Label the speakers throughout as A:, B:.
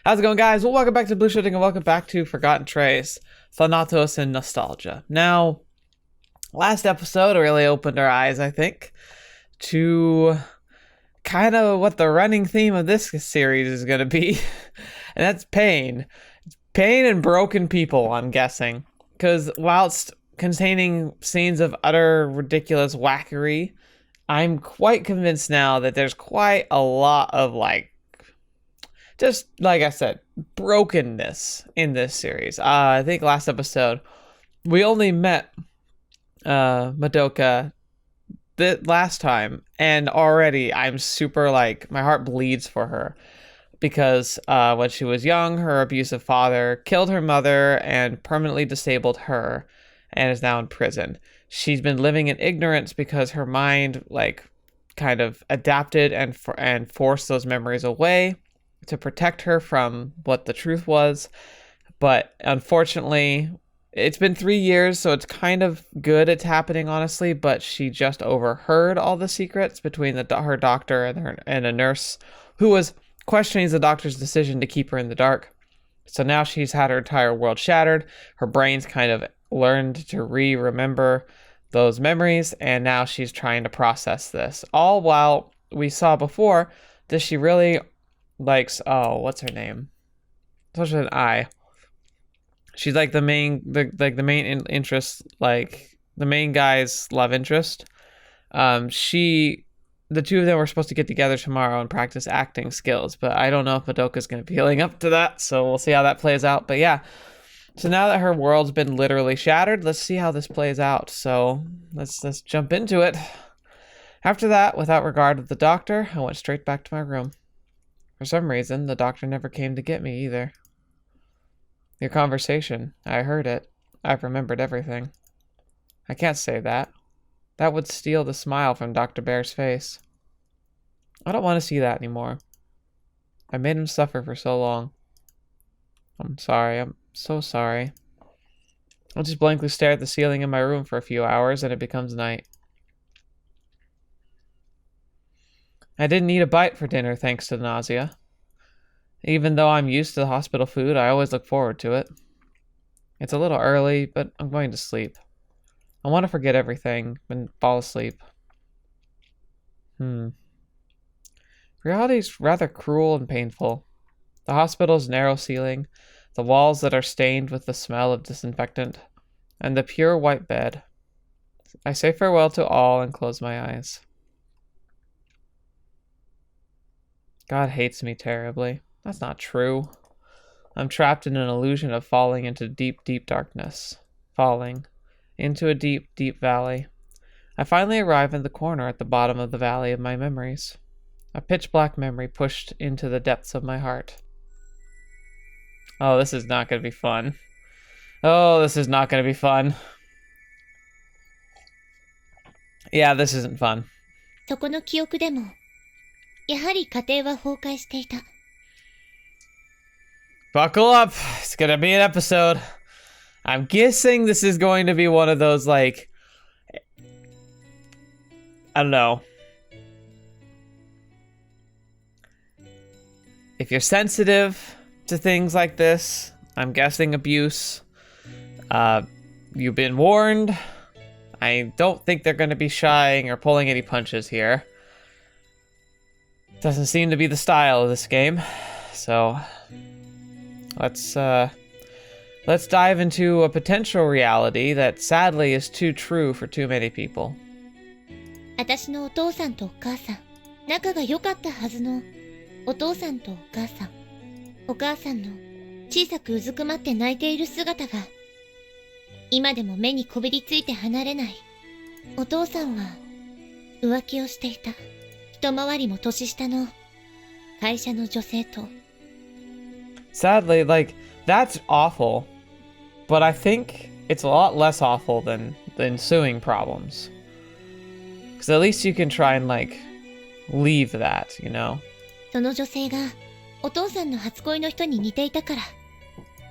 A: How's it going, guys? Well, welcome back to TheBlueShifting and welcome back to Forgotten Trace, Thanatos, and Nostalgia. Now, last episode really opened our eyes, I think, to kind of what the running theme of this series is going to be, and that's pain. Pain and broken people, I'm guessing. Because whilst containing scenes of utter ridiculous wackery, I'm quite convinced now that there's quite a lot of, just like I said, brokenness in this series. I think last episode, we only met Madoka the last time, and already I'm super, my heart bleeds for her. Because when she was young, her abusive father killed her mother and permanently disabled her, and is now in prison. She's been living in ignorance because her mind, kind of adapted and forced those memories away to protect her from what the truth was. But unfortunately, it's been 3 years, so it's kind of good it's happening, honestly, but she just overheard all the secrets between her doctor and a nurse who was questioning the doctor's decision to keep her in the dark. So now she's had her entire world shattered. Her brain's kind of learned to remember those memories, and now she's trying to process this. All while we saw before that she really likes, what's her name? Such an I. She's like the main interest, the main guy's love interest. The two of them were supposed to get together tomorrow and practice acting skills, but I don't know if Madoka's going to be healing up to that, so we'll see how that plays out. But yeah, so now that her world's been literally shattered, let's see how this plays out. So let's jump into it. After that, without regard to the doctor, I went straight back to my room. For some reason, the doctor never came to get me either. Your conversation, I heard it. I've remembered everything. I can't say that. That would steal the smile from Dr. Bear's face. I don't want to see that anymore. I made him suffer for so long. I'm sorry. I'm so sorry. I'll just blankly stare at the ceiling in my room for a few hours and it becomes night. I didn't eat a bite for dinner thanks to the nausea. Even though I'm used to the hospital food, I always look forward to it. It's a little early, but I'm going to sleep. I want to forget everything and fall asleep. Reality's rather cruel and painful. The hospital's narrow ceiling, the walls that are stained with the smell of disinfectant, and the pure white bed. I say farewell to all and close my eyes. God hates me terribly. That's not true. I'm trapped in an illusion of falling into deep, deep darkness. Falling into a deep, deep valley. I finally arrive in the corner at the bottom of the valley of my memories. A pitch-black memory pushed into the depths of my heart. Oh, this is not going to be fun. Oh, this is not going to be fun. Yeah, this isn't fun.
B: そこの記憶でも、やはり家庭は崩壊していた。
A: Buckle up. It's going to be an episode. I'm guessing this is going to be one of those, I don't know. If you're sensitive to things like this, I'm guessing abuse. You've been warned. I don't think they're going to be shying or pulling any punches here. Doesn't seem to be the style of this game. So, let's dive into a potential reality that sadly is too true for too many people.
B: 私のお父さんとお母さん、仲が良かったはずのお父さんとお母さん。お母さんの小さくうずくまって泣いている姿が、今でも目にこびりついて離れない。お父さんは浮気をしていた。一回りも年下の会社の女性と。
A: Sadly, that's awful, but I think it's a lot less awful than the ensuing problems. Because at least you can try and, leave that, you know?
B: その女性がお父さんの初恋の人に似ていたから。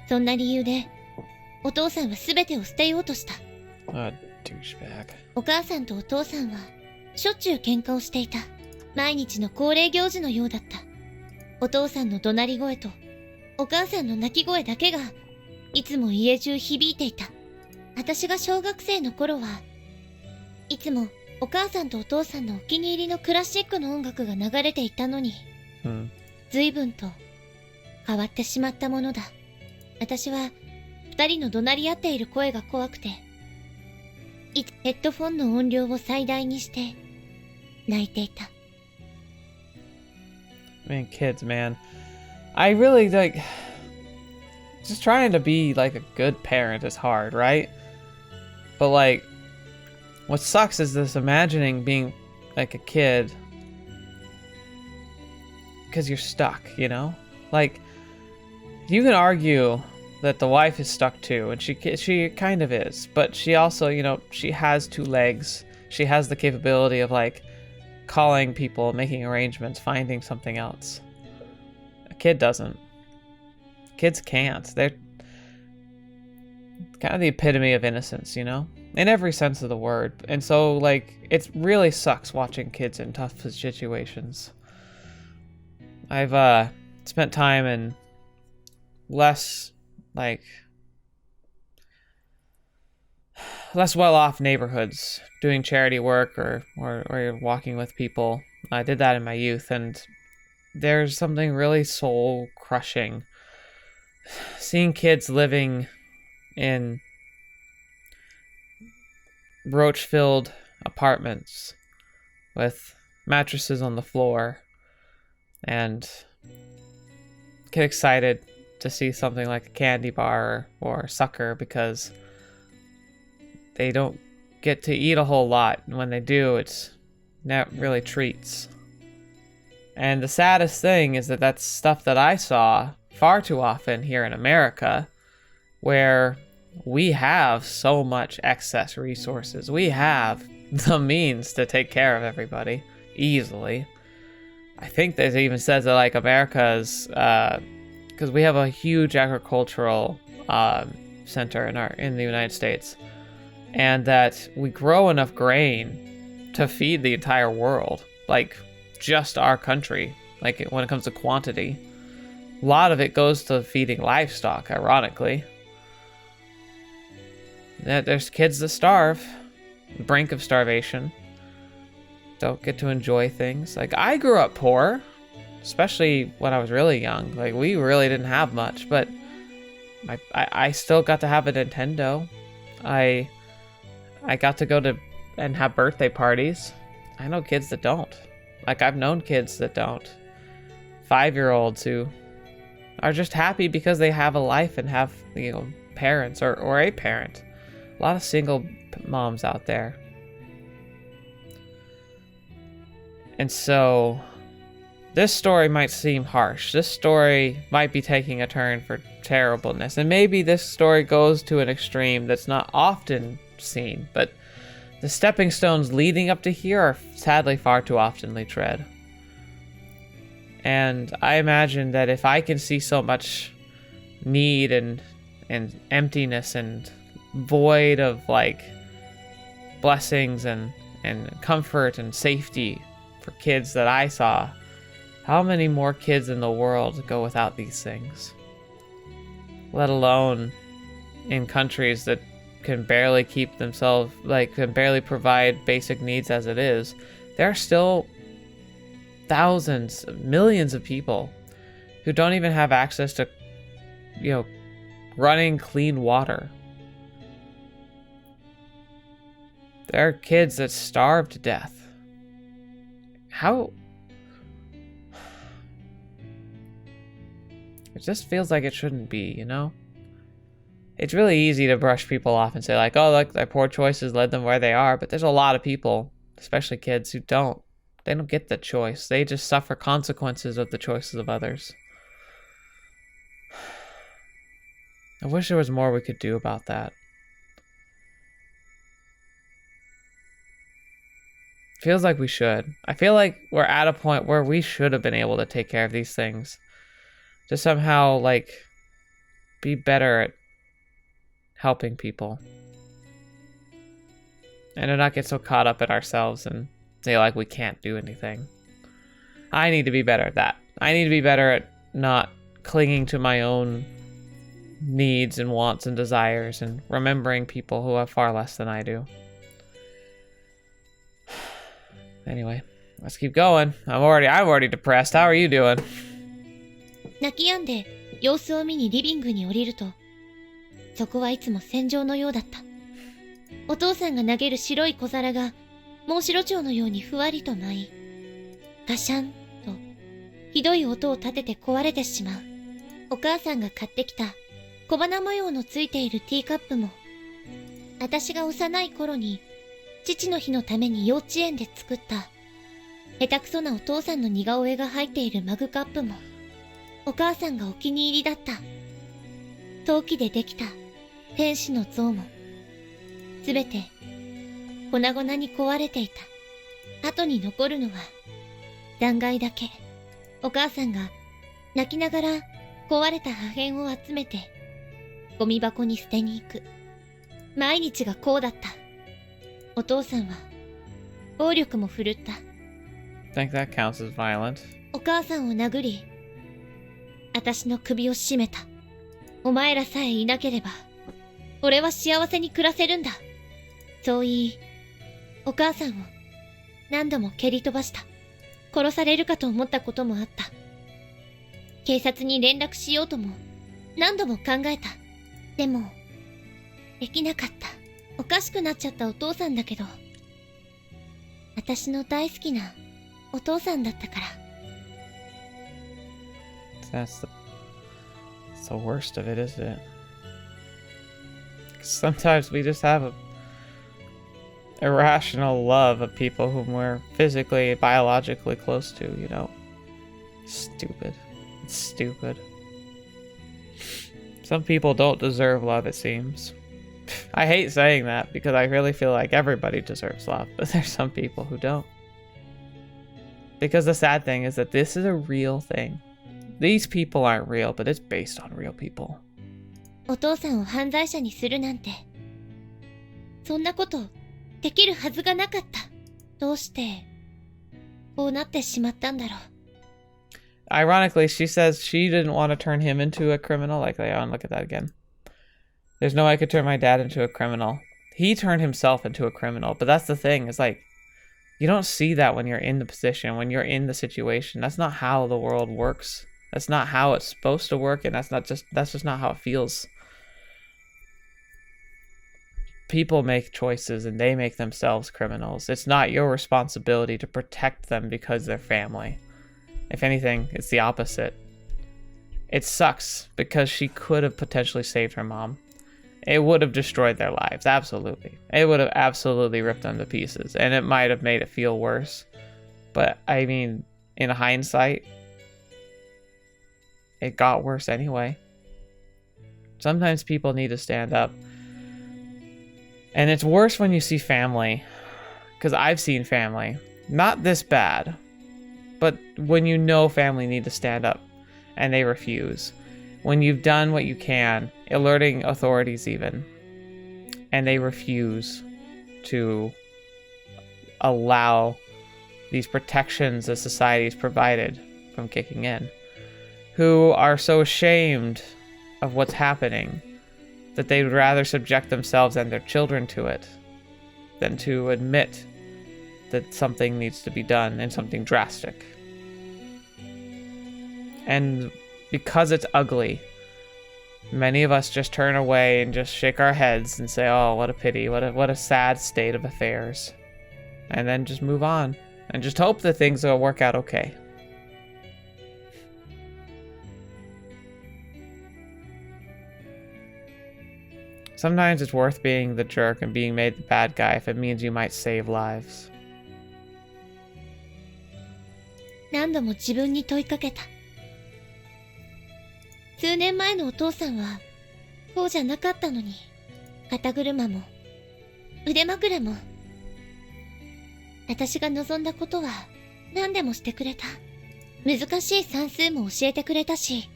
B: そんな理由で、お父さんは全てを捨てようとした。
A: douchebag.
B: お母さんとお父さんはしょっちゅう喧嘩をしていた。毎日の恒例行事のようだった。お父さんの怒鳴り声とお母さんの泣き声だけがいつも家中響いていた。私が小学生の頃はいつもお母さんとお父さんのお気に入りのクラシックの音楽が流れていたのに、随分と変わってしまったものだ。私は二人の怒鳴り合っている声が怖くて、いつヘッドフォンの音量を最大にして泣いていた。
A: Man, kids, man. I really like just trying to be like a good parent is hard, right? But like what sucks is this imagining being like a kid because you're stuck, you know? Like you can argue that the wife is stuck too, and she kind of is, but she also, you know, she has two legs. She has the capability of like calling people, making arrangements, finding something else. A kid doesn't. Kids can't. They're kind of the epitome of innocence, you know? In every sense of the word. And so, like, it really sucks watching kids in tough situations. I've spent time in less well-off neighborhoods doing charity work or walking with people. I did that in my youth, and there's something really soul-crushing seeing kids living in roach-filled apartments with mattresses on the floor and get excited to see something like a candy bar or sucker because they don't get to eat a whole lot, and when they do, it's not really treats. And the saddest thing is that that's stuff that I saw far too often here in America, where we have so much excess resources. We have the means to take care of everybody easily. I think that it even says that like America's, because we have a huge agricultural center in the United States, and that we grow enough grain to feed the entire world, like just our country. Like when it comes to quantity, a lot of it goes to feeding livestock, ironically. There's kids that starve, brink of starvation, don't get to enjoy things. Like I grew up poor, especially when I was really young. Like we really didn't have much, but I still got to have a Nintendo. I got to go to and have birthday parties. I know kids that don't. Like I've known kids that don't. 5-year-olds who are just happy because they have a life and have, you know, parents or a parent. A lot of single moms out there. And so this story might seem harsh. This story might be taking a turn for terribleness. And maybe this story goes to an extreme that's not often seen, but the stepping stones leading up to here are sadly far too oftenly tread. And I imagine that if I can see so much need and emptiness and void of like blessings and comfort and safety for kids that I saw, how many more kids in the world go without these things? Let alone in countries that can barely keep themselves, like can barely provide basic needs as it is. There are still thousands, millions of people who don't even have access to, you know, running clean water. There are kids that starve to death. How? It just feels like it shouldn't be, you know? It's really easy to brush people off and say like, oh, look, their poor choices led them where they are. But there's a lot of people, especially kids, who don't. They don't get the choice. They just suffer consequences of the choices of others. I wish there was more we could do about that. Feels like we should. I feel like we're at a point where we should have been able to take care of these things. To somehow, like, be better at helping people. And to not get so caught up in ourselves and say, like, we can't do anything. I need to be better at that. I need to be better at not clinging to my own needs and wants and desires and remembering people who have far less than I do. Anyway, let's keep going. I'm already depressed. How are you doing?
B: 泣き止んで様子を見にリビングに降りると、そこはいつも戦場のようだった。お父さんが投げる白い小皿がモンシロチョウのようにふわりと舞い、ガシャンとひどい音を立てて壊れてしまう。お母さんが買ってきた小花模様のついているティーカップも、私が幼い頃に父の日のために幼稚園で作った下手くそなお父さんの似顔絵が入っているマグカップも、お母さんがお気に入りだった陶器でできた天使の像も、すべて粉々に壊れていた。後に残るのは残骸だけ。お母さんが泣きながら壊れた破片を集めてゴミ箱に捨てに行く。毎日がこうだった。お父さんは暴力も振るった。
A: Think that counts as violent.
B: お母さんを殴り、私の首を絞めた。お前らさえいなければ俺は幸せに暮らせるんだ。そう言い、お母さんを何度も蹴り飛ばした。殺されるかと思ったこともあった。警察に連絡しようとも何度も考えた。でもできなかった。おかしくなっちゃったお父さんだけど、私の大好きなお父さんだったから。
A: That's the worst of it, isn't it? Sometimes we just have a irrational love of people whom we're physically, biologically close to, you know? Stupid. It's stupid. Some people don't deserve love, it seems. I hate saying that because I really feel like everybody deserves love, but there's some people who don't. Because the sad thing is that this is a real thing. These people aren't real, but it's based on real people.
B: お父さんを犯罪者にするなんて、そんなことできるはずがなかった。どうしてこうなってしまったんだろう。
A: Ironically, she says she didn't want to turn him into a criminal. Like, Leon, look at that again. There's no way I could turn my dad into a criminal. He turned himself into a criminal, but that's the thing. It's like, you don't see that when you're in the position, when you're in the situation. That's not how the world works. That's not how it's supposed to work, and that's just not how it feels. People make choices and they make themselves criminals. It's not your responsibility to protect them because they're family. If anything, it's the opposite. It sucks because she could have potentially saved her mom. It would have destroyed their lives, absolutely. It would have absolutely ripped them to pieces, and it might have made it feel worse. But, I mean, in hindsight, it got worse anyway. Sometimes people need to stand up. And it's worse when you see family, because I've seen family. Not this bad, but when you know family need to stand up, and they refuse. When you've done what you can, alerting authorities even, and they refuse to allow these protections that society's provided from kicking in, who are so ashamed of what's happening that they would rather subject themselves and their children to it than to admit that something needs to be done and something drastic. And because it's ugly, many of us just turn away and just shake our heads and say, oh, what a pity, what a sad state of affairs. And then just move on and just hope that things will work out okay. Sometimes it's worth being the jerk and being made the bad guy if it means you might save lives.
B: 何度も自分に問いかけた。数年前のお父さんはこうじゃなかったのに、肩車も腕枕も私が望んだことは何でもしてくれた。難しい算数も教えてくれたし、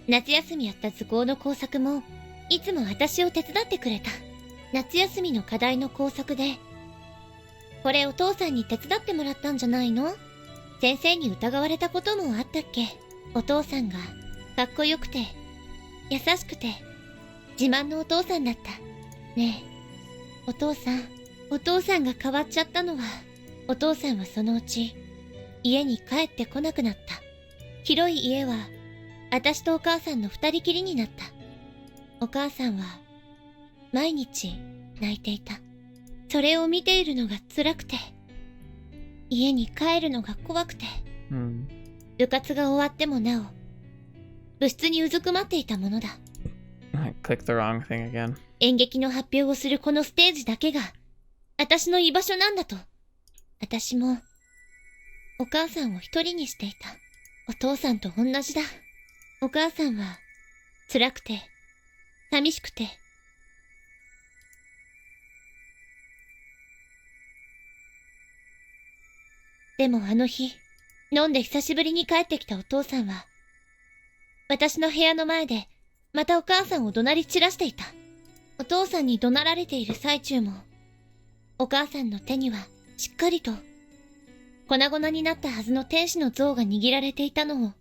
B: 夏休みやった図工の工作もいつも私を手伝ってくれた。夏休みの課題の工作で、これお父さんに手伝ってもらったんじゃないの？先生に疑われたこともあったっけ？お父さんがかっこよくて、優しくて、自慢のお父さんだった。ねえ、お父さんが変わっちゃったのは、お父さんはそのうち、家に帰ってこなくなった。広い家は、私とお母さんの二人きりになった。お母さんは、毎日泣いていた。それを見ているのが辛くて、家に帰るのが怖くて、部活が終わってもなお、部室にうずくまっていたものだ。
A: I clicked the wrong thing again.
B: 演劇の発表をするこのステージだけが、私の居場所なんだと。私も、お母さんを一人にしていた。お父さんと同じだ。お母さんは、辛くて、寂しくて。でもあの日、飲んで久しぶりに帰ってきたお父さんは、私の部屋の前で、またお母さんを怒鳴り散らしていた。お父さんに怒鳴られている最中も、お母さんの手には、しっかりと、粉々になったはずの天使の像が握られていたのを、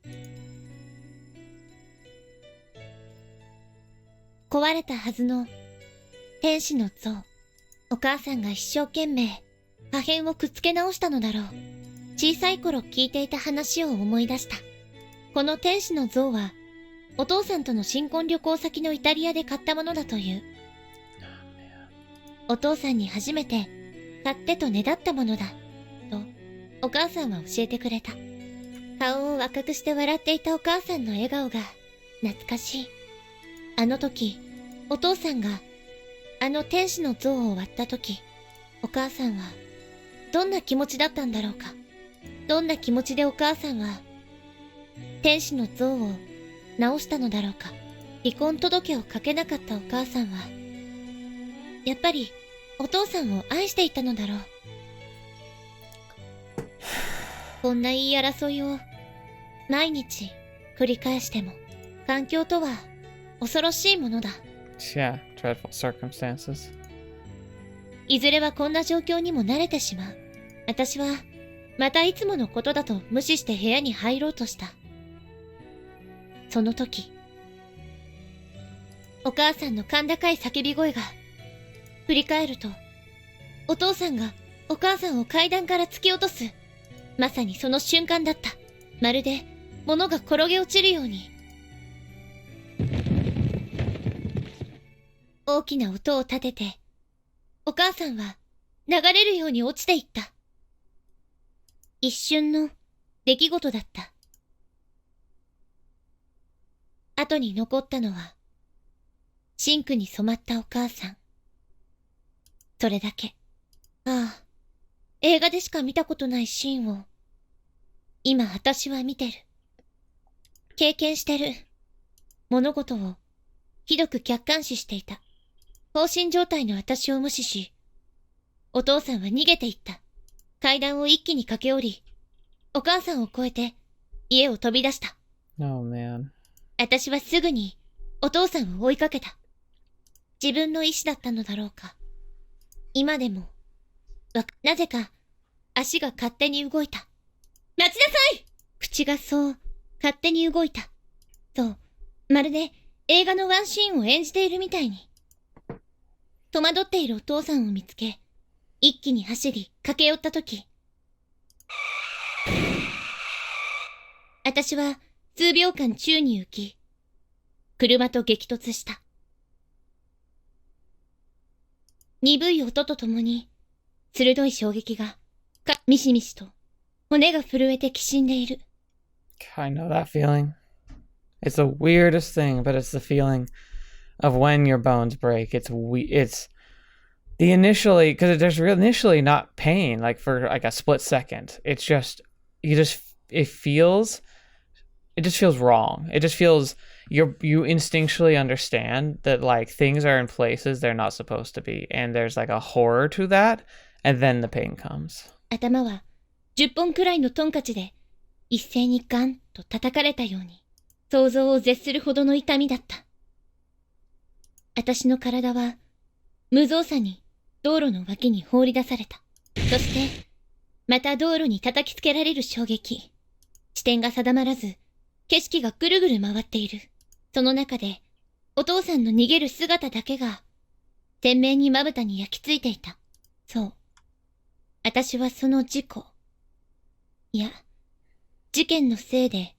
B: 壊れたはずの天使の像、お母さんが一生懸命破片をくっつけ直したのだろう。小さい頃聞いていた話を思い出した。この天使の像は、お父さんとの新婚旅行先のイタリアで買ったものだという。お父さんに初めて買ってとねだったものだ、とお母さんは教えてくれた。顔を赤くして笑っていたお母さんの笑顔が懐かしい。あの時、お父さんがあの天使の像を割った時、お母さんはどんな気持ちだったんだろうか。どんな気持ちでお母さんは天使の像を直したのだろうか。離婚届を書けなかったお母さんは、やっぱりお父さんを愛していたのだろう。こんな言い争いを毎日繰り返しても、環境とは恐ろしいものだ。
A: Yeah, dreadful circumstances.
B: いずれはこんな状況にも慣れてしまう。私はまたいつものことだと無視して部屋に入ろうとした。その時、お母さんの甲高い叫び声が、振り返ると、お父さんがお母さんを階段から突き落とす。まさにその瞬間だった。まるで物が転げ落ちるように。大きな音を立てて、お母さんは流れるように落ちていった。一瞬の出来事だった。後に残ったのは、シンクに染まったお母さん。それだけ。ああ、映画でしか見たことないシーンを、今私は見てる。経験してる。物事をひどく客観視していた。放心状態の私を無視し、お父さんは逃げていった。階段を一気に駆け下り、お母さんを越えて家を飛び出した。
A: Oh man.
B: 私はすぐにお父さんを追いかけた。自分の意志だったのだろうか。今でも、なぜか足が勝手に動いた。待ちなさい！口がそう勝手に動いた。そう、まるで映画のワンシーンを演じているみたいに。戸惑っているお父さんを見つけ、一気に走り駆け寄ったとき、私は数秒間宙に浮き、車と激突した。鈍い音とともに、鋭い衝撃が、ミシミシと、骨が震えてきしんでいる。
A: I know that feeling. It's the weirdest thing, but it's the feeling of when your bones break. It's the initially, because there's initially not pain, like for like a split second. It's just, it just feels wrong. It just feels, you instinctually understand that like things are in places they're not supposed to be. And there's like a horror to that. And then the pain comes.
B: 頭は10本くらいのトンカチで一斉にガンと叩かれたように、想像を絶するほどの痛みだった。私の体は無造作に道路の脇に放り出された。そしてまた道路に叩きつけられる衝撃。視点が定まらず景色がぐるぐる回っている。その中で、お父さんの逃げる姿だけが、鮮明にまぶたに焼き付いていた。そう。私はその事故。いや、事件のせいで、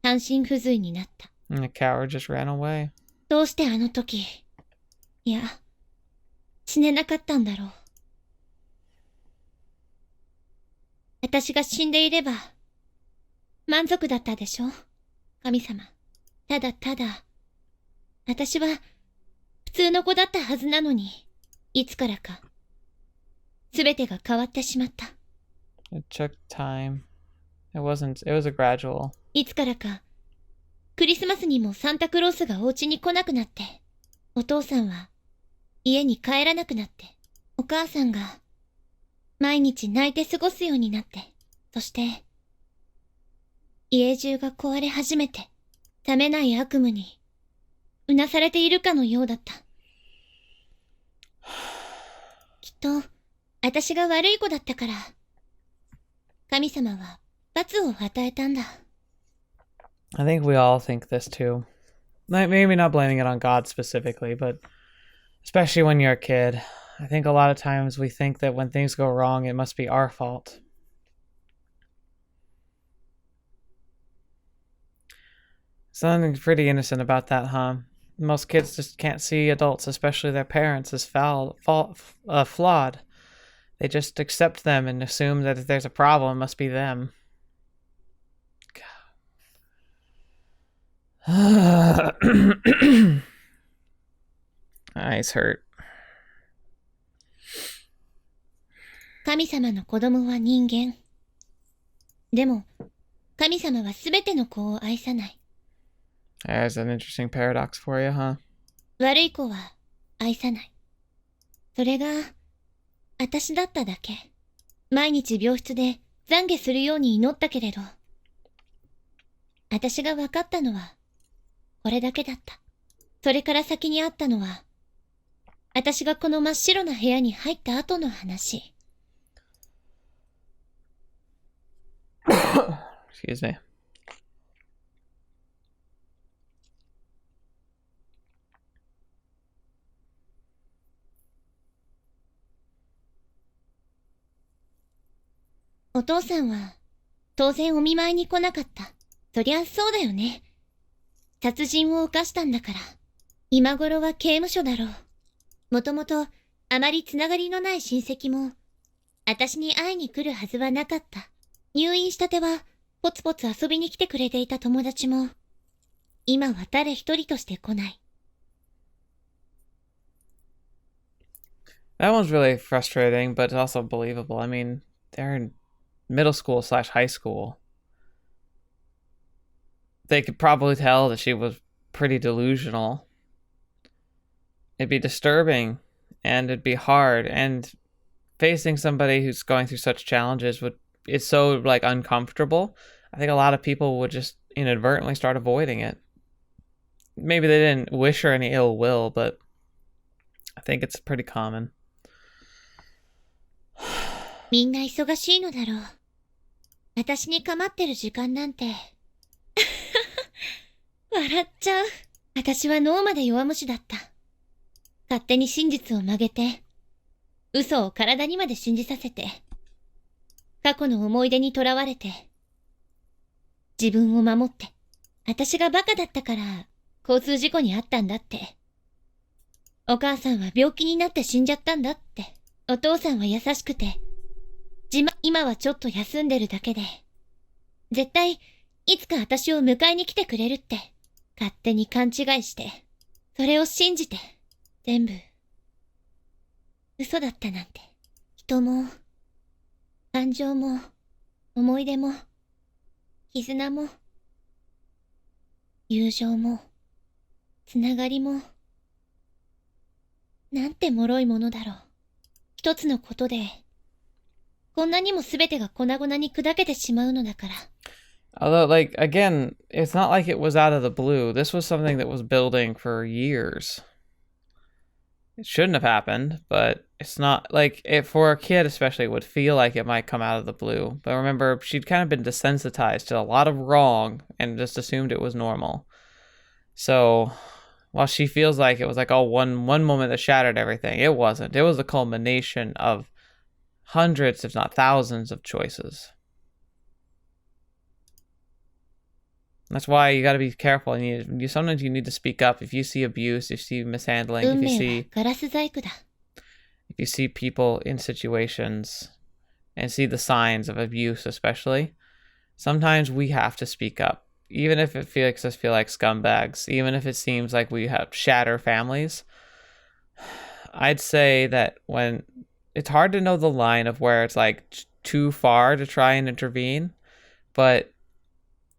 B: 半身不随になった。
A: And the coward just ran away.
B: どうしてあの時、いや、死ねなかったんだろう。私が死んでいれば、満足だったでしょ、神様。ただただ、私は、普通の子だったはずなのに、いつからか、すべてが変わってしまった。
A: It took time. It was a gradual.
B: いつからか、クリスマスにもサンタクロースがお家に来なくなって、お父さんは、家に帰らなくなって、お母さんが、毎日泣いて過ごすようになって、そして、家中が壊れ始めて、冷めない悪夢に、うなされているかのようだった。きっと、私が悪い子だったから、神様は罰を与えたんだ。
A: I think we all think this too. Maybe not blaming it on God specifically, but especially when you're a kid. I think a lot of times we think that when things go wrong, it must be our fault. Something pretty innocent about that, huh? Most kids just can't see adults, especially their parents, as flawed. They just accept them and assume that if there's a problem, it must be them. Eyes hurt.
B: 神様の子供は人間。でも、神様はすべての子を愛さない。
A: There's an interesting paradox for you, huh?
B: 悪い子は愛さない。それが、私だっただけ。毎日病室で懺悔するように祈ったけれど、私が分かったのは、これだけだった。それから先にあったのは、私がこの真っ白な部屋に入った後の話。
A: Excuse me.
B: お父さんは、当然お見舞いに来なかった。そりゃそうだよね。殺人を犯したんだから、今頃は刑務所だろう。もともと、あまりつながりのない親戚も、私に会いに来るはずはなかった。入院したては、ポツポツ遊びに来てくれていた友達も、今は誰一人として来ない。
A: That one's really frustrating, but it's also believable. I mean, they're in middle school / high school. They could probably tell that she was pretty delusional. It'd be disturbing, and it'd be hard, and facing somebody who's going through such challenges it's so like uncomfortable. I think a lot of people would just inadvertently start avoiding it. Maybe they didn't wish her any ill will, but I think it's pretty common.
B: みんな忙しいのだろう。私に構ってる時間なんて。笑っちゃう。私は脳まで弱虫だった。勝手に真実を曲げて、嘘を体にまで信じさせて、過去の思い出にとらわれて、自分を守って、私がバカだったから交通事故に遭ったんだって。お母さんは病気になって死んじゃったんだって。お父さんは優しくて、今はちょっと休んでるだけで、絶対いつか私を迎えに来てくれるって勝手に勘違いして、それを信じて、全部嘘だったなんて。人も、感情も、思い出も、絆も、友情も、つながりも、なんて脆いものだろう。一つのことで、こんなにも全てが粉々に砕けてしまうのだから。
A: Although, like, again, it's not like it was out of the blue. This was something that was building for years. It shouldn't have happened, but It's not like it for a kid, especially, it would feel like it might come out of the blue. But remember, she'd kind of been desensitized to a lot of wrong and just assumed it was normal. So while she feels like it was like one moment that shattered everything, it wasn't. It was a culmination of hundreds, if not thousands, of choices. That's why you got to be careful. You sometimes you need to speak up if you see abuse, if you see mishandling, if you see people in situations and see the signs of abuse, especially. Sometimes we have to speak up, even if it makes us feel like scumbags, even if it seems like we have shatter families. I'd say that when it's hard to know the line of where it's like too far to try and intervene, but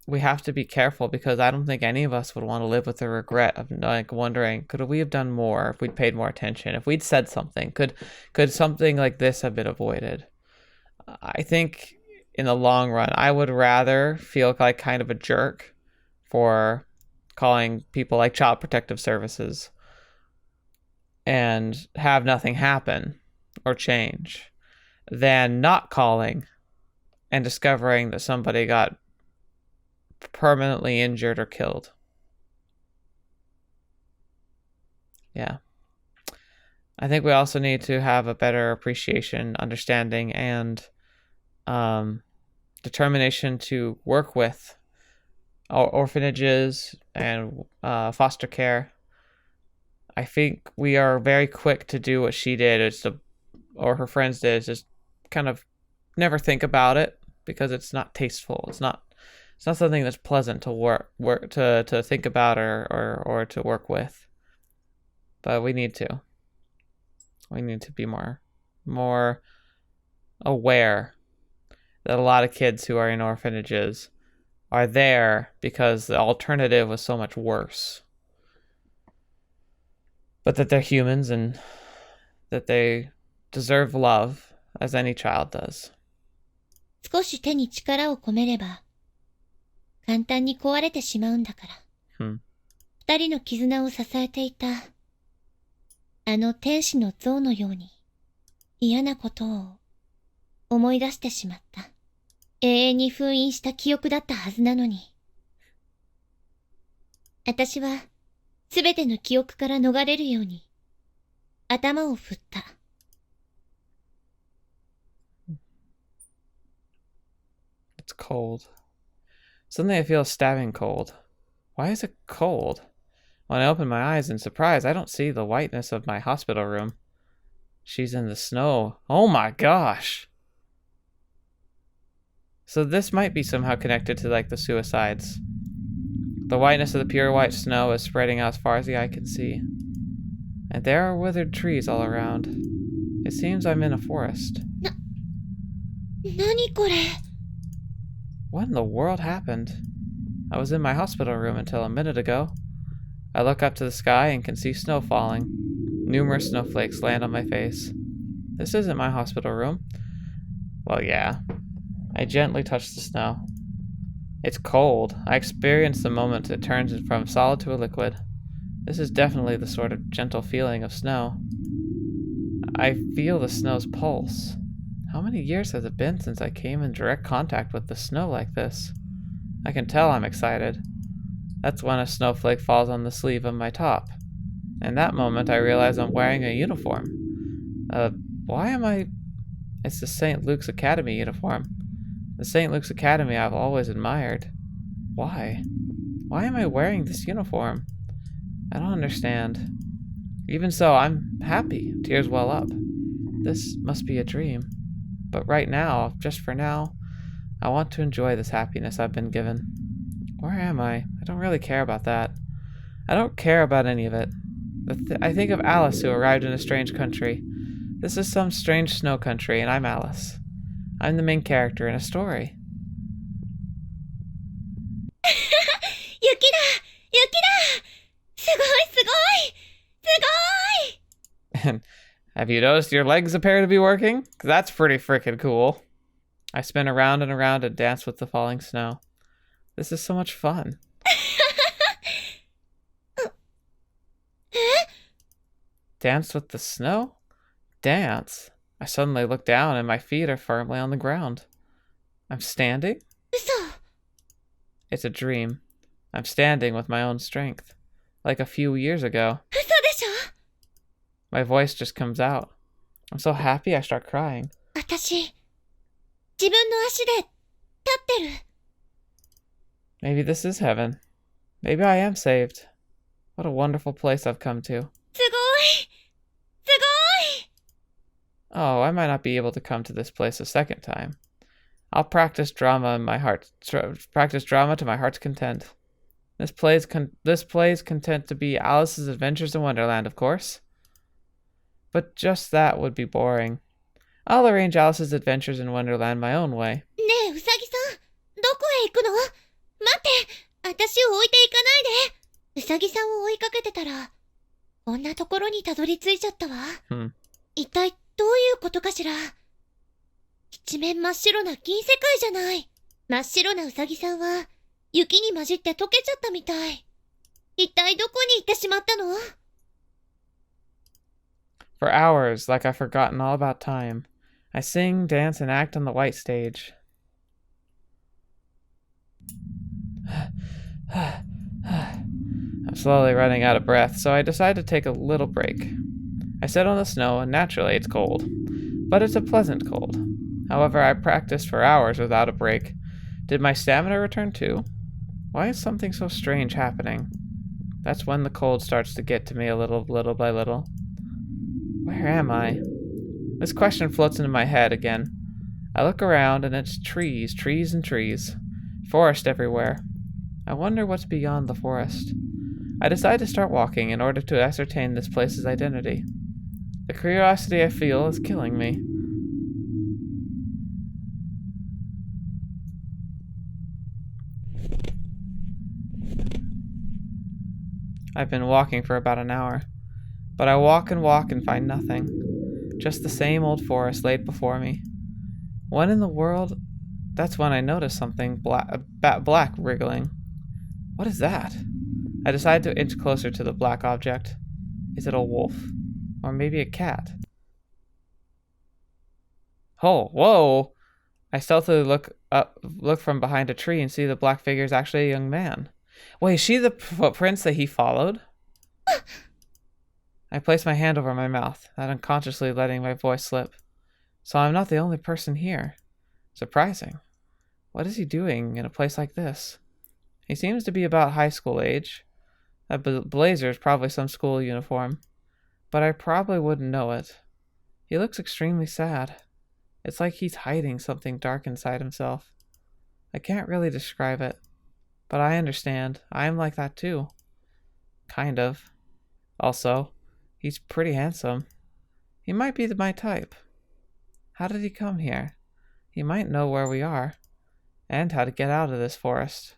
A: we have to be careful because I don't think any of us would want to live with the regret of like wondering, could we have done more if we'd paid more attention, if we'd said something, could something like this have been avoided? I think in the long run, I would rather feel like kind of a jerk for calling people like Child Protective Services and have nothing happen or change than not calling and discovering that somebody got permanently injured or killed. Yeah. I think we also need to have a better appreciation, understanding, and determination to work with orphanages and foster care. I think we are very quick to do what she did, or her friends did, just kind of never think about it because it's not tasteful. It's not something that's pleasant to to think about or to work with. But we need to be more aware that a lot of kids who are in orphanages are there because the alternative was so much worse. But that they're humans and that they deserve love as any child does.
B: 少し手に力を込めれば簡単に壊れてしまうんだから。二人の絆を支えていたあの天使の像のように嫌なことを思い出してしまった。永遠に封印した記憶だったはずなのに。私はすべての記憶から逃れるように頭を振った。
A: It's cold. Suddenly I feel a stabbing cold. Why is it cold? When I open my eyes in surprise, I don't see the whiteness of my hospital room. She's in the snow. Oh my gosh! So this might be somehow connected to like the suicides. The whiteness of the pure white snow is spreading out as far as the eye can see. And there are withered trees all around. It seems I'm in a forest.
B: 何これ?
A: What in the world happened? I was in my hospital room until a minute ago. I look up to the sky and can see snow falling. Numerous snowflakes land on my face. This isn't my hospital room. Well, yeah. I gently touch the snow. It's cold. I experience the moment it turns from solid to a liquid. This is definitely the sort of gentle feeling of snow. I feel the snow's pulse. How many years has it been since I came in direct contact with the snow like this? I can tell I'm excited. That's when a snowflake falls on the sleeve of my top. In that moment, I realize I'm wearing a uniform. Why am I... It's the St. Luke's Academy uniform. The St. Luke's Academy I've always admired. Why? Why am I wearing this uniform? I don't understand. Even so, I'm happy. Tears well up. This must be a dream. But right now, just for now, I want to enjoy this happiness I've been given. Where am I? I don't really care about that. I don't care about any of it. I think of Alice who arrived in a strange country. This is some strange snow country, and I'm Alice. I'm the main character in a story.
B: 雪だ! 雪だ! すごいすごい! すごい!
A: And have you noticed your legs appear to be working? 'Cause that's pretty freaking cool. I spin around and around and dance with the falling snow. This is so much fun. Dance with the snow? dance. I suddenly look down and my feet are firmly on the ground. I'm standing?
B: 嘘。
A: It's a dream. I'm standing with my own strength. Like a few years ago.
B: 嘘でしょ。
A: My voice just comes out. I'm so happy I start crying.
B: 私、自分の足で立ってる。
A: Maybe this is heaven. Maybe I am saved. What a wonderful place I've come to.
B: すごい。すごい。
A: Oh, I might not be able to come to this place a second time. I'll practice drama to my heart's content. This play's content to be Alice's Adventures in Wonderland, of course. But just that would be boring. I'll arrange Alice's Adventures in Wonderland my own way.
B: ねえ、うさぎさん、どこへ行くの？待って、私を置いていかないで。うさぎさんを追いかけてたら、こんなところにたどり着いちゃったわ。一体どういうことかしら。一面真っ白な銀世界じゃない。真っ白なうさぎさんは、雪に混じって溶けちゃったみたい。一体どこに行ってしまったの？
A: For hours, like I've forgotten all about time, I sing, dance, and act on the white stage. I'm slowly running out of breath, so I decide to take a little break. I sit on the snow, and naturally it's cold. But it's a pleasant cold. However, I practiced for hours without a break. Did my stamina return too? Why is something so strange happening? That's when the cold starts to get to me little by little. Where am I? This question floats into my head again. I look around and it's trees, trees and trees. Forest everywhere. I wonder what's beyond the forest. I decide to start walking in order to ascertain this place's identity. The curiosity I feel is killing me. I've been walking for about an hour, but I walk and find nothing. Just the same old forest laid before me. When in the world? That's when I notice something black wriggling. What is that? I decide to inch closer to the black object. Is it a wolf? Or maybe a cat? Oh, whoa! I stealthily look from behind a tree and see the black figure is actually a young man. Wait, is she the footprints that he followed? I place my hand over my mouth, not unconsciously letting my voice slip. So I'm not the only person here. Surprising. What is he doing in a place like this? He seems to be about high school age. That blazer is probably some school uniform, but I probably wouldn't know it. He looks extremely sad. It's like he's hiding something dark inside himself. I can't really describe it, but I understand. I'm like that too. Kind of. Also, he's pretty handsome. He might be my type. How did he come here? He might know where we are, and how to get out of this forest.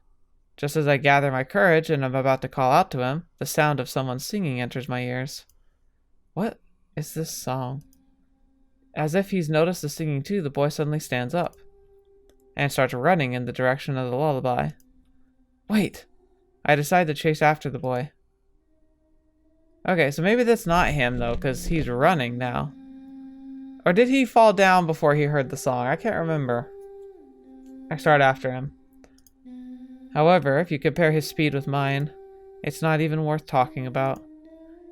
A: Just as I gather my courage and I'm about to call out to him, the sound of someone singing enters my ears. What is this song? As if he's noticed the singing too, the boy suddenly stands up and starts running in the direction of the lullaby. Wait! I decide to chase after the boy. Okay, so maybe that's not him though, because he's running now. Or did he fall down before he heard the song? I can't remember. I start after him. However, if you compare his speed with mine, it's not even worth talking about.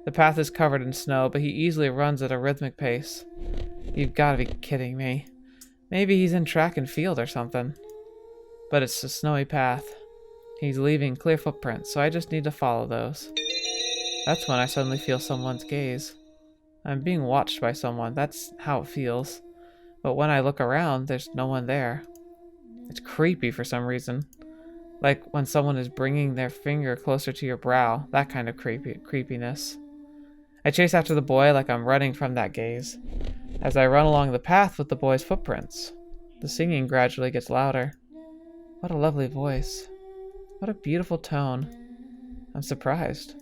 A: The path is covered in snow, but he easily runs at a rhythmic pace. You've got to be kidding me. Maybe he's in track and field or something. But it's a snowy path. He's leaving clear footprints, so I just need to follow those. That's when I suddenly feel someone's gaze. I'm being watched by someone, that's how it feels. But when I look around, there's no one there. It's creepy for some reason. Like when someone is bringing their finger closer to your brow, that kind of creepiness. I chase after the boy like I'm running from that gaze. As I run along the path with the boy's footprints, the singing gradually gets louder. What a lovely voice. What a beautiful tone. I'm surprised.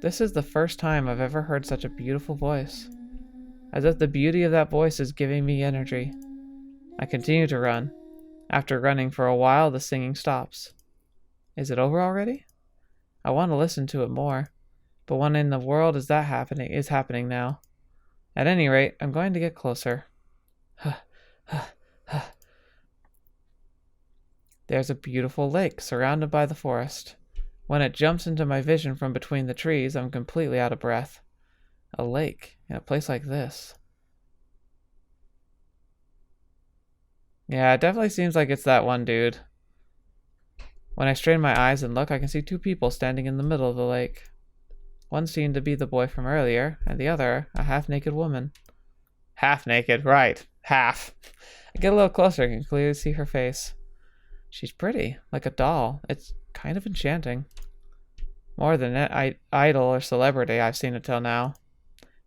A: This is the first time I've ever heard such a beautiful voice. As if the beauty of that voice is giving me energy. I continue to run. After running for a while, the singing stops. Is it over already? I want to listen to it more. But what in the world is happening now? At any rate, I'm going to get closer. There's a beautiful lake surrounded by the forest. When it jumps into my vision from between the trees, I'm completely out of breath. A lake in a place like this. Yeah, it definitely seems like it's that one dude. When I strain my eyes and look, I can see two people standing in the middle of the lake. One seemed to be the boy from earlier, and the other, a half-naked woman. Half-naked, right. Half. I get a little closer and can clearly see her face. She's pretty, like a doll. It's kind of enchanting. More than an idol or celebrity I've seen until now.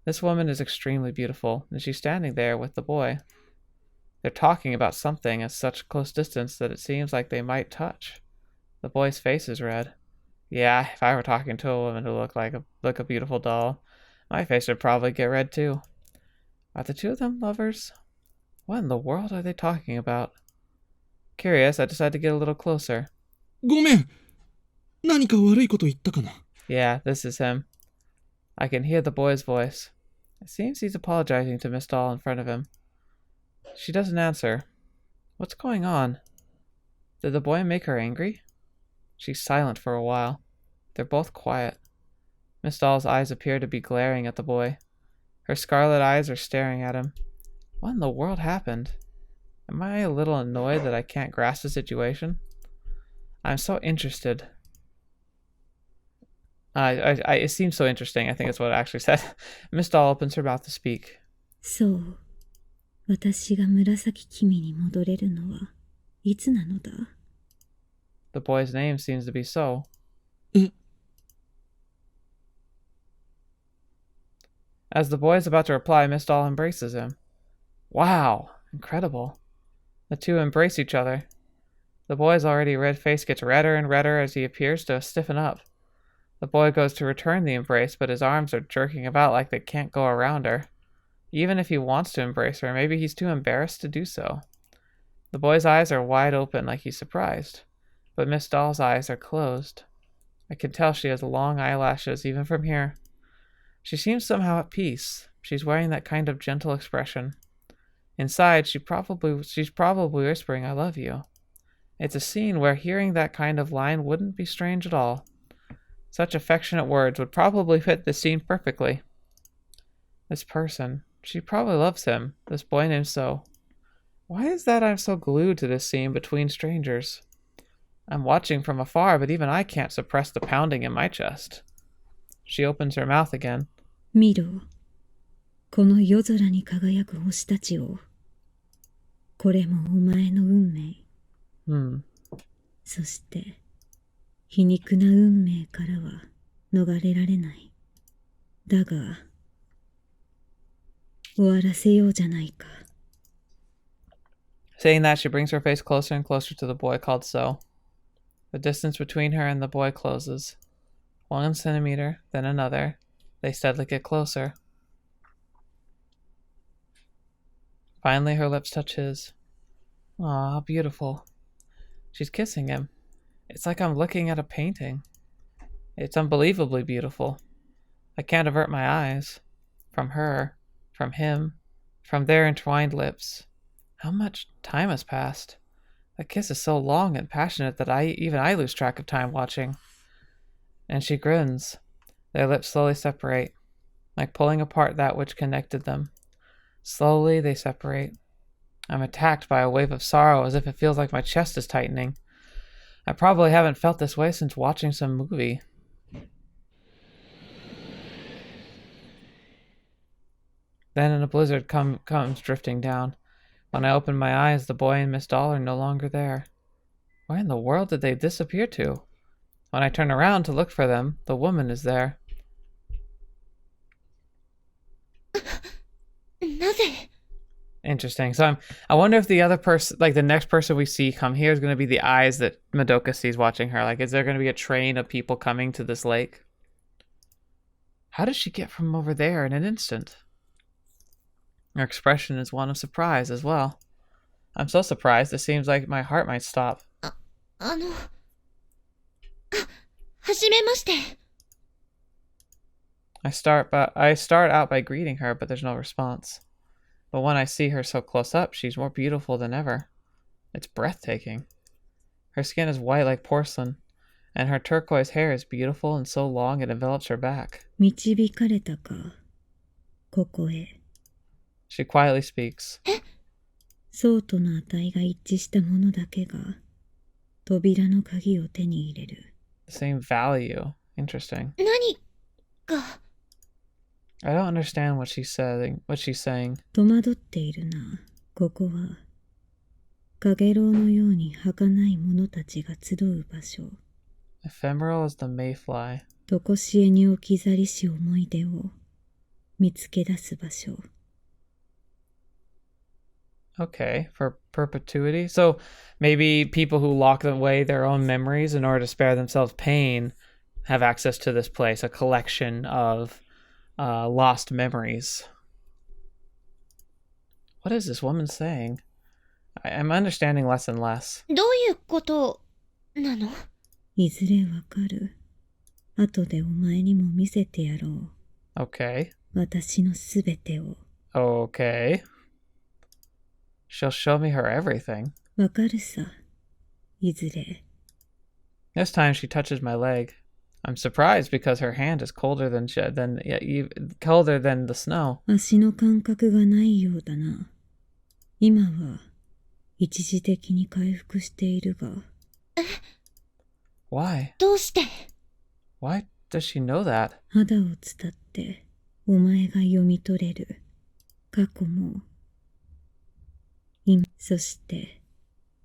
A: This woman is extremely beautiful, and she's standing there with the boy. They're talking about something at such close distance that it seems like they might touch. The boy's face is red. Yeah, if I were talking to a woman who looked like a beautiful doll, my face would probably get red too. Are the two of them lovers? What in the world are they talking about? Curious, I decided to get a little closer.
C: ごめん。何か悪いこと言ったかな?
A: Yeah, this is him. I can hear the boy's voice. It seems he's apologizing to Miss Doll in front of him. She doesn't answer. What's going on? Did the boy make her angry? She's silent for a while. They're both quiet. Miss Doll's eyes appear to be glaring at the boy. Her scarlet eyes are staring at him. What in the world happened? Am I a little annoyed that I can't grasp the situation? I'm so interested. It seems so interesting, I think that's what it actually said. Miss Doll opens her mouth to speak.
D: そう。私が紫君に戻れるのはいつなのだ?
A: The boy's name seems to be So. As the boy is about to reply, Miss Doll embraces him. Wow, incredible. The two embrace each other. The boy's already red face gets redder and redder as he appears to stiffen up. The boy goes to return the embrace, but his arms are jerking about like they can't go around her. Even if he wants to embrace her, maybe he's too embarrassed to do so. The boy's eyes are wide open like he's surprised, but Miss Doll's eyes are closed. I can tell she has long eyelashes even from here. She seems somehow at peace. She's wearing that kind of gentle expression. Inside, she's probably whispering, "I love you." It's a scene where hearing that kind of line wouldn't be strange at all. Such affectionate words would probably fit the scene perfectly. This person, she probably loves him, this boy named So. Why is that I'm so glued to this scene between strangers? I'm watching from afar, but even I can't suppress the pounding in my chest. She opens her mouth again.
D: 見ろ。この夜空に輝く星たちを。これもお前の運命。そして、皮肉な運命からは逃れられない。だが、終わらせようじゃないか。
A: Saying that, she brings her face closer and closer to the boy called So. The distance between her and the boy closes. 1 centimeter, then another. They steadily get closer. Finally, her lips touch his. Aw, how beautiful. She's kissing him. It's like I'm looking at a painting. It's unbelievably beautiful. I can't avert my eyes. From her, from him, from their entwined lips. How much time has passed? The kiss is so long and passionate that even I lose track of time watching. And she grins. Their lips slowly separate, like pulling apart that which connected them. Slowly they separate. I'm attacked by a wave of sorrow as if it feels like my chest is tightening. I probably haven't felt this way since watching some movie. Then a blizzard comes drifting down. When I open my eyes, the boy and Miss Doll are no longer there. Where in the world did they disappear to? When I turn around to look for them, the woman is there.
B: なぜ?
A: Interesting. So I wonder if the other person, like the next person we see come here is going to be the eyes that Madoka sees watching her. Like, is there going to be a train of people coming to this lake? How did she get from over there in an instant? Her expression is one of surprise as well. I'm so surprised it seems like my heart might stop.
B: はじめまして。
A: I start out by greeting her, but there's no response. But when I see her so close up, she's more beautiful than ever. It's breathtaking. Her skin is white like porcelain, and her turquoise hair is beautiful and so long it envelops her back.
D: 導かれたか、ここへ。
A: She quietly speaks.
D: 相との値が一致したものだけが、扉の鍵を手に入れる。
A: The same value. Interesting.
B: 何が
A: I don't understand what she's saying.
D: 戸惑っているな。ここは、かげろうのように儚い者たちが集う場所。
A: Ephemeral as the mayfly.
D: とこしえに置き去りし思い出を見つけ出す場所。
A: Okay, for perpetuity. So maybe people who lock away their own memories in order to spare themselves pain have access to this place, a collection of lost memories. What is this woman saying? I'm understanding less and less.
B: どういうことなの？
D: いずれわかる。後でお前にも見せてやろう。
A: Okay.
D: 私のすべてを。
A: Okay. She'll show me her everything.
D: わかるさ。いずれ。
A: This time she touches my leg. I'm surprised because her hand is colder than the snow.
D: 足の感覚がないようだな。今は一時的に回復しているが。
A: Why?
B: どうして？
A: Why does she know that?
D: 肌を伝ってお前が読み取れる。過去も今、そして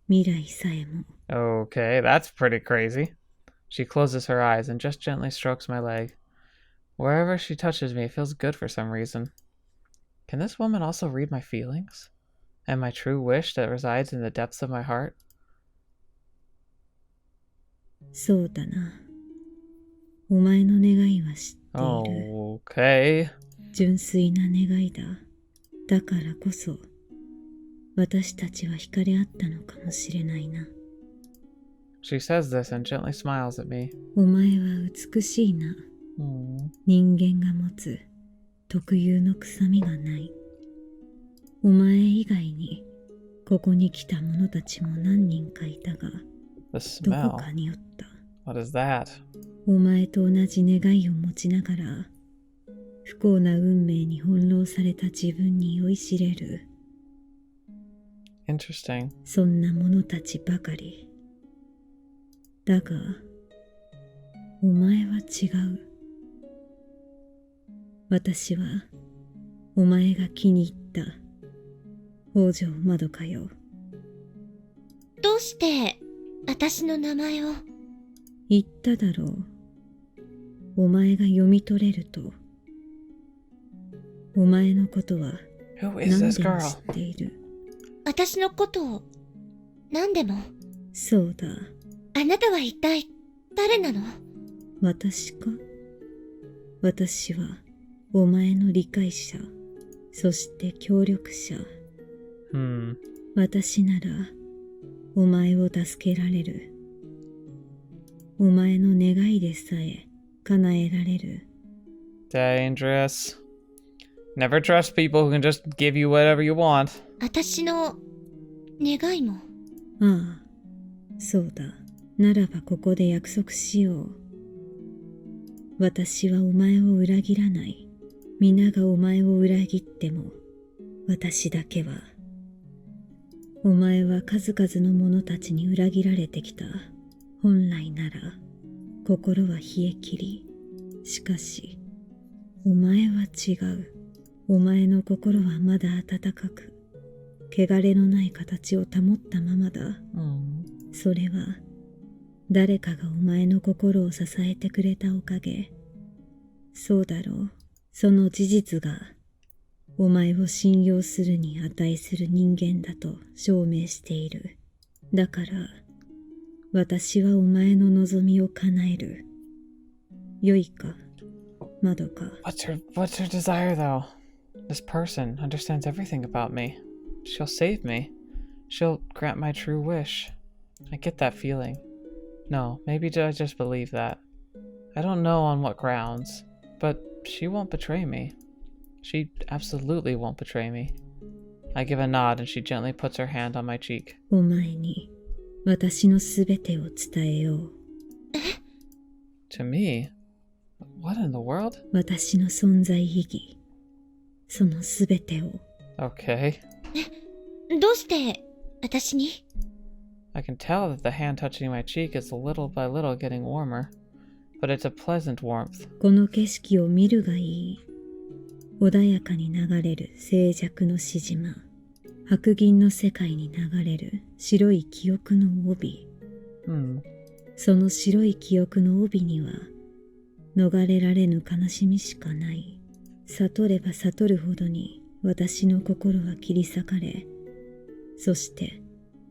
D: 未来さえも。
A: Okay, that's pretty crazy. She closes her eyes and just gently strokes my leg. Wherever she touches me, it feels good for some reason. Can this woman also read my feelings? And my true wish that resides in the depths of my heart?
D: そうだな。お前の願いは知っている。
A: Okay.
D: 純粋な願いだ。だからこそ、私たちは惹かれ合ったのかもしれないな。
A: She says this and gently smiles at me.
D: お前は美しいな。人間が持つ特有の臭みがない。お前以外にここに来た者たちも何人かいたが、
A: The
D: ど
A: smell.
D: こかに酔った。
A: What is that?
D: お前と同じ願いを持ちながら、不幸な運命に翻弄された自分に酔いしれる。
A: Interesting.
D: そんな者たちばかり。だが、お前は違う。私は、お前が気に入った北条まどかよ。
B: どうして私の名前を？
D: 言っただろう。お前が読み取れると。お前のことは
A: Who is
D: 何
A: this
D: でも
A: girl?
D: 知っている。
B: 私のことを何でも。
D: そうだ。
B: あなたは一体誰なの？
D: 私か？私はお前の理解者、そして協力者。私ならお前を助けられる。お前の願いでさえ叶えられる。
A: Dangerous. Never trust people who can just give you whatever you want.
B: 私の願いも。
D: ああ、そうだ。ならばここで約束しよう。私はお前を裏切らない。皆がお前を裏切っても、私だけは。お前は数々の者たちに裏切られてきた。本来なら、心は冷え切り。しかし、お前は違う。お前の心はまだ温かく、汚れのない形を保ったままだ。それは、誰かがお前の心を支えてくれたおかげ。そうだろう。その事実が、お前を信用するに値する人間だと証明している。だから、私はお前の望みを叶える。よいか、まどか。
A: What's her desire, though? This person understands everything about me. She'll save me. She'll grant my true wish. I get that feeling. No, maybe I just believe that. I don't know on what grounds. But she won't betray me. She absolutely won't betray me. I give a nod and she gently puts her hand on my cheek.
D: お前に私のすべてを伝えよう。
A: To me? What in the world?
D: 私の存在意義、そのすべてを。
A: Okay.
B: どうして私に？
A: I can tell that the hand touching my cheek is little by little getting warmer, but it's a pleasant warmth.
D: この景色を見るがいい。穏やかに流れる静寂のし島、白銀の世界に流れる白い記憶の帯。その白い記憶の帯には逃れられぬ悲しみしかない。悟れば悟るほどに私の心は切り裂かれ、そして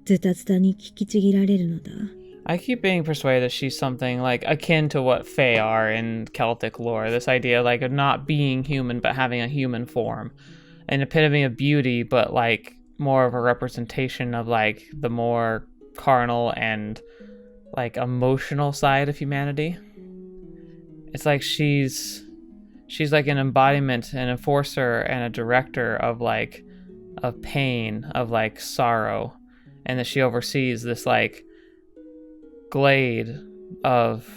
D: ズタズタに引きちぎられるのだ。
A: I keep being persuaded she's something like akin to what Fae are in Celtic lore. This idea like of not being human but having a human form. An epitome of beauty, but like more of a representation of like the more carnal and like emotional side of humanity. It's like she's like an embodiment, an enforcer, and a director of like of pain, of like sorrow, and that she oversees this like glade of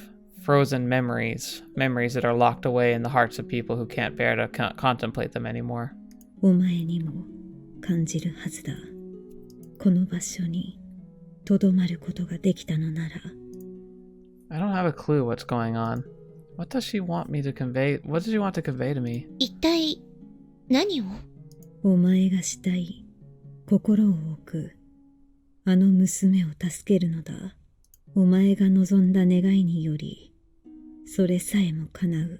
A: frozen memories that are locked away in the hearts of people who can't bear to contemplate them anymore.
D: お前にも感じるはずだ。この場所にとどまることができたのなら。
A: I don't have a clue what's going on. What does she want me to convey? What does she want to convey to me?
B: 一体何を？
D: お前がしたい心を置くあの娘を助けるのだ。お前が望んだ願いによりそれさえも叶う。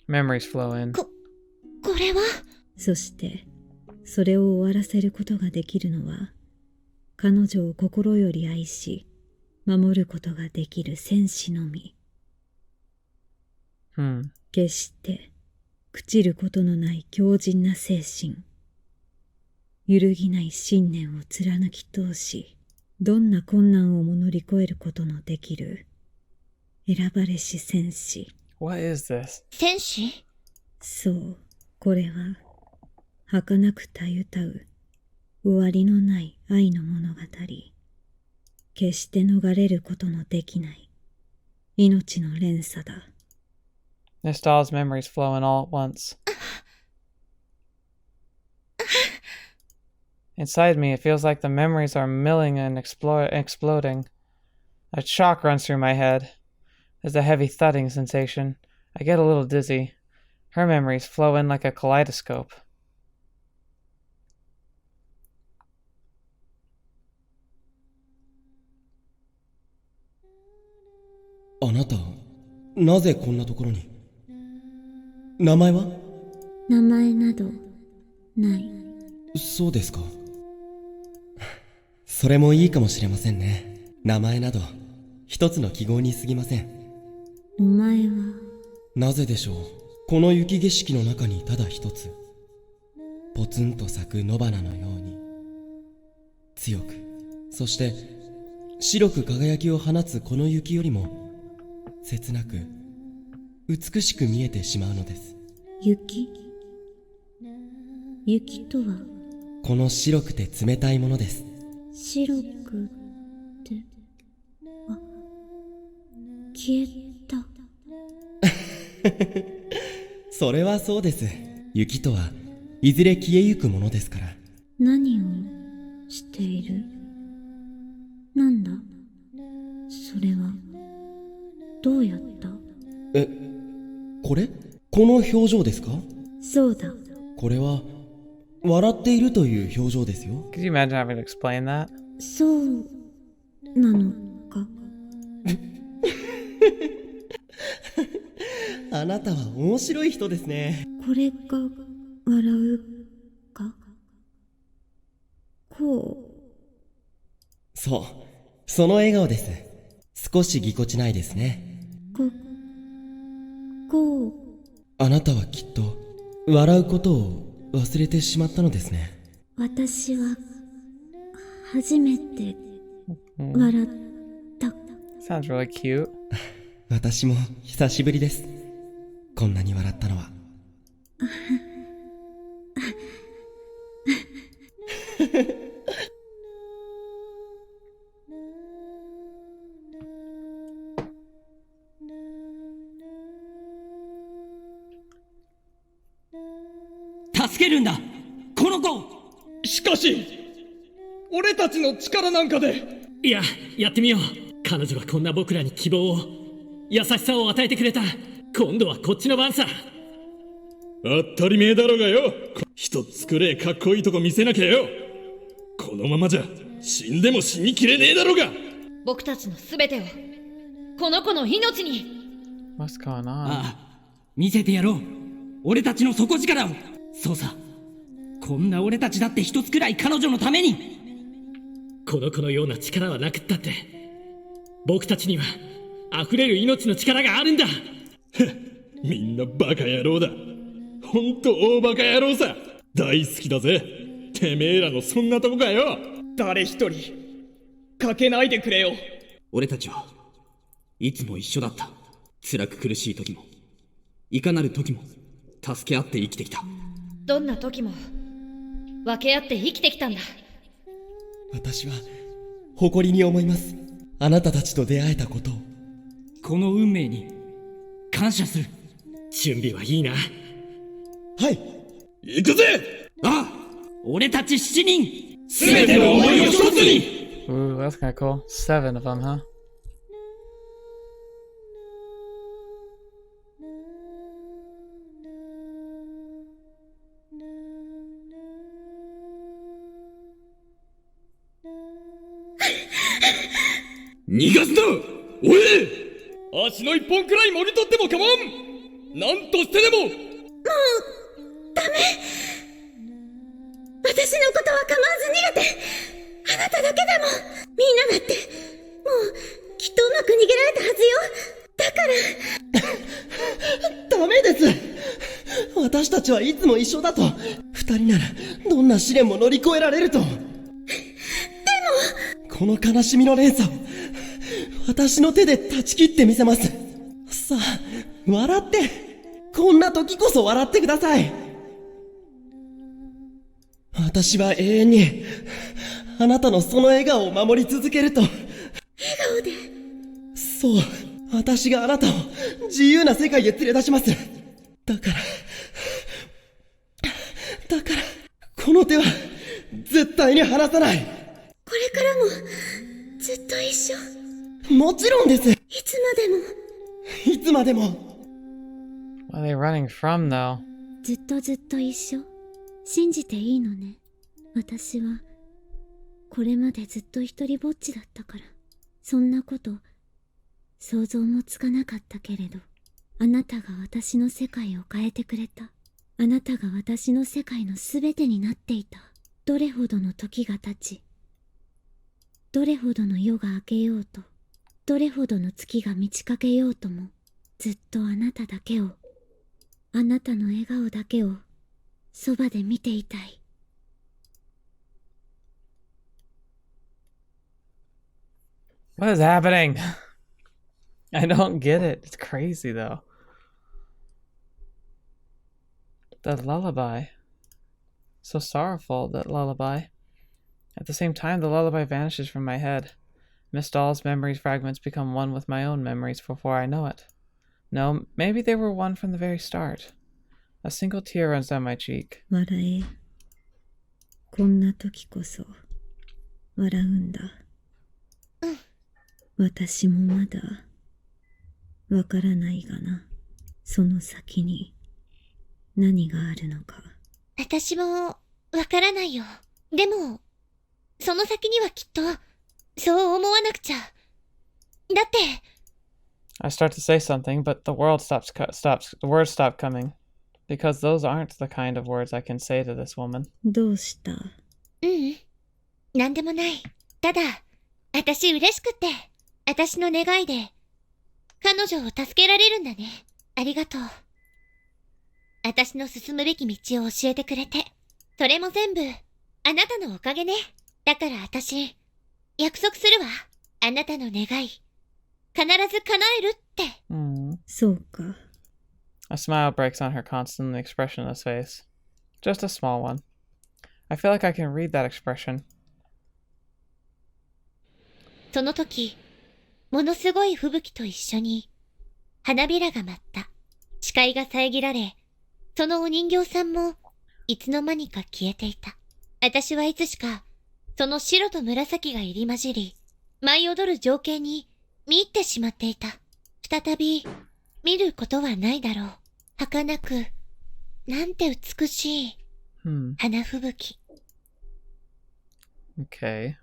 A: Memories flow in.
B: これは？
D: そしてそれを終わらせることができるのは彼女を心より愛し守ることができる戦士のみ。決して朽ちることのない強靭な精神、揺るぎない信念を貫き通し、どんな困難をも乗り越えることのできる選ばれし戦士。
A: What is this?
B: 戦士？
D: そう、これは儚くたゆたう終わりのない愛の物語。決して逃れることのできない命の連鎖だ。
A: Nostal's memories flow in all at once. Inside me, it feels like the memories are milling and exploding. A shock runs through my head. There's a heavy thudding sensation. I get a little dizzy. Her memories flow in like a kaleidoscope.
C: あなた、なぜこんなところに？名前は？
D: 名前などない。
C: そうですか。それもいいかもしれませんね。名前など一つの記号に過ぎません。
D: お前は？
C: なぜでしょう。この雪景色の中にただ一つ、ポツンと咲く野花のように強く、そして白く輝きを放つこの雪よりも切なく美しく見えてしまうのです。
D: 雪？雪とは？
C: この白くて冷たいものです。
D: 白くて、あ、消えた。
C: それはそうです。雪とはいずれ消えゆくものですから。
D: 何をしている？なんだそれは。どうやった？
C: これ？この表情ですか？
D: そうだ。
C: これは笑っているという表情ですよ。
A: Could you imagine having to explain that?
D: そうなのか。
C: あなたは面白い人ですね。
D: これが笑うか？こう？
C: そう、その笑顔です。少しぎこちないですね。
D: こう。
C: あなたはきっと笑うことを忘れてしまったのですね。
D: 私は初めて笑った。
A: Sounds really cute.
C: 私も久しぶりです。こんなに笑ったのは。
E: 助けるんだ、この子。
F: しかし俺たちの力なんかで。
E: いや、やってみよう。彼女はこんな僕らに希望を、優しさを与えてくれた。今度はこっちの番さ。
F: 当たり前だろうがよ。一つ作れかっこいいとこ見せなきゃよ。このままじゃ死んでも死にきれねえだろうが。
B: 僕たちの全てをこの子の命に。
A: What's going on?
E: ああ、見せてやろう、俺たちの底力を。そうさ、こんな俺たちだって一つくらい彼女のために。この子のような力はなくったって、僕たちには溢れる命の力があるんだ。
F: みんなバカ野郎だ。ほんと大バカ野郎さ。大好きだぜ。てめえらのそんなとこかよ。誰一人かけないでくれよ。
E: 俺たちはいつも一緒だった。辛く苦しい時もいかなる時も助け合って生きてきた。
B: どんな時も分け合って生きてきたんだ。
C: 私は誇りに思います。あなたたちと出会えたことを。
E: この運命に感謝する。準備はいいな。
C: はい。
F: 行くぜ。
E: ああ、俺たち7人
F: 全ての思いを一つに。
A: Ooh, that's kind of cool. 7 of them, huh?
F: 逃がすなおい。足の一本くらいもぎ取っても構わん。なんとしてでも。
B: 私のことは構わず逃げて。あなただけでも。みんなだってもうきっとうまく逃げられたはずよ。だから
C: ダメです。私たちはいつも一緒だと。二人ならどんな試練も乗り越えられると。でもこの悲しみの連鎖を私の手で断ち切ってみせます。さあ笑って。こんな時こそ笑ってください。私は永遠にあなたのその笑顔を守り続けると。笑
B: 顔で。
C: そう、私があなたを自由な世界へ連れ出します。だからこの手は絶対に離さない。
B: これからもずっと一緒。
C: もちろんです。
B: いつまでも。
C: いつまでも。
A: What are they running from, though?
D: ずっとずっと一緒。信じていいのね。私はこれまでずっと一人ぼっちだったから、そんなこと想像もつかなかったけれど、あなたが私の世界を変えてくれた。あなたが私の世界のすべてになっていた。どれほどの時が経ち、どれほどの夜が明けようと、どれほどの月が満ち欠けようとも、ずっとあなただけを、あなたの笑顔だけをそばで見ていたい。
A: What is happening? I don't get it. It's crazy, though. The lullaby. So sorrowful, that lullaby. At the same time, the lullaby vanishes from my head. Miss Doll's memory fragments become one with my own memories before I know it. No, maybe they were one from the very start. A single tear runs down my cheek.
D: 笑え。こんな時こそ笑うんだ。私もまだわからないがな。その先に何があるのか。
B: 私もわからないよ。でもその先にはきっとそう思わなくちゃ。だって。
A: I start to say something, but the words stop coming. Because those aren't the kind of words I can say to this woman.
D: どうした？
B: なんでもない。ただ、私嬉しくって、私の願いで、彼女を助けられるんだね。ありがとう。私の進むべき道を教えてくれて。それも全部、あなたのおかげね。だから私、約束するわ。あなたの願い、必ず叶えるって。
D: そうか。
A: A smile breaks on her constantly expressionless face. Just a small one. I feel like I can read that expression.
B: その時、ものすごい吹雪と一緒に、花びらが舞った。視界が遮られ、そのお人形さんも、いつの間にか消えていた。私はいつしか、その白と紫が入り混じり、舞い踊る情景に見入ってしまっていた。再び、見ることはないだろう。儚く、なんて美しい、花吹雪。
A: Okay.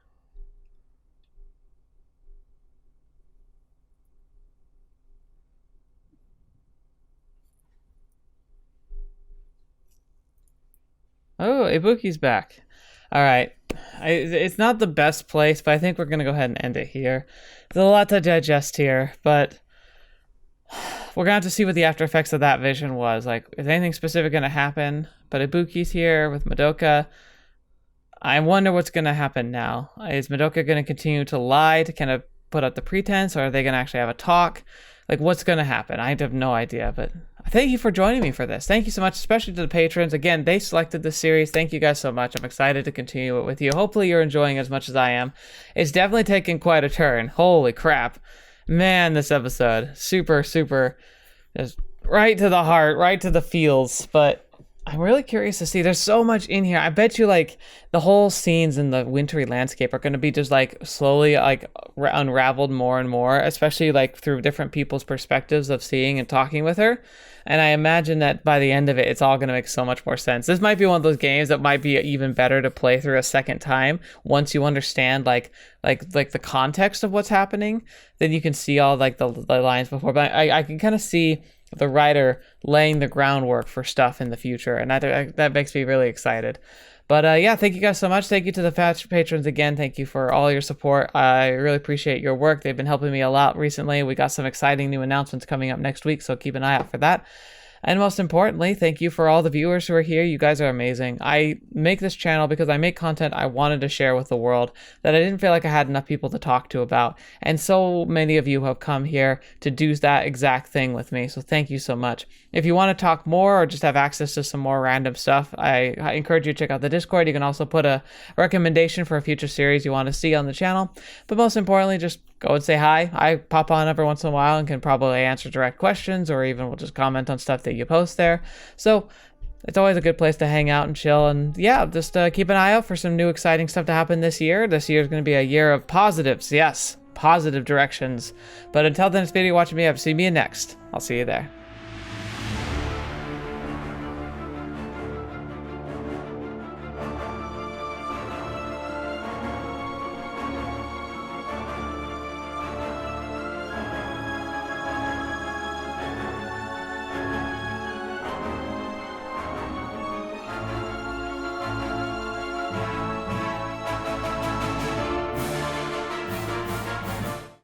A: Oh, Ibuki's back. All right. It's not the best place, but I think we're going to go ahead and end it here. There's a lot to digest here, but we're going to have to see what the after effects of that vision was. Like, is anything specific going to happen? But Ibuki's here with Madoka. I wonder what's going to happen now. Is Madoka going to continue to lie to kind of put up the pretense, or are they going to actually have a talk? Like, what's going to happen? I have no idea, but thank you for joining me for this. Thank you so much, especially to the patrons. Again, they selected this series. Thank you guys so much. I'm excited to continue it with you. Hopefully you're enjoying as much as I am. It's definitely taken quite a turn. Holy crap. Man, this episode. Super, super, just right to the heart, right to the feels, but I'm really curious to see. There's so much in here. I bet you like the whole scenes in the wintry landscape are going to be just like slowly like unraveled more and more, especially like through different people's perspectives of seeing and talking with her. And I imagine that by the end of it, it's all going to make so much more sense. This might be one of those games that might be even better to play through a second time once you understand like the context of what's happening. Then you can see all like the lines before. But I can kind of see the writer laying the groundwork for stuff in the future, and that makes me really excited. But yeah, thank you guys so much. Thank you to the patrons again. Thank you for all your support. I really appreciate your work. They've been helping me a lot recently. We got some exciting new announcements coming up next week, so keep an eye out for that. And most importantly, thank you for all the viewers who are here. You guys are amazing. I make this channel because I make content I wanted to share with the world that I didn't feel like I had enough people to talk to about. And so many of you have come here to do that exact thing with me. So thank you so much. If you want to talk more or just have access to some more random stuff, I encourage you to check out the Discord. You can also put a recommendation for a future series you want to see on the channel. But most importantly, just go and say hi. I pop on every once in a while and can probably answer direct questions, or even will just comment on stuff that you post there. So it's always a good place to hang out and chill. And yeah, just keep an eye out for some new exciting stuff to happen this year. This year is going to be a year of positives. Yes, positive directions. But until then, it's been watching me up. See me next. I'll see you there.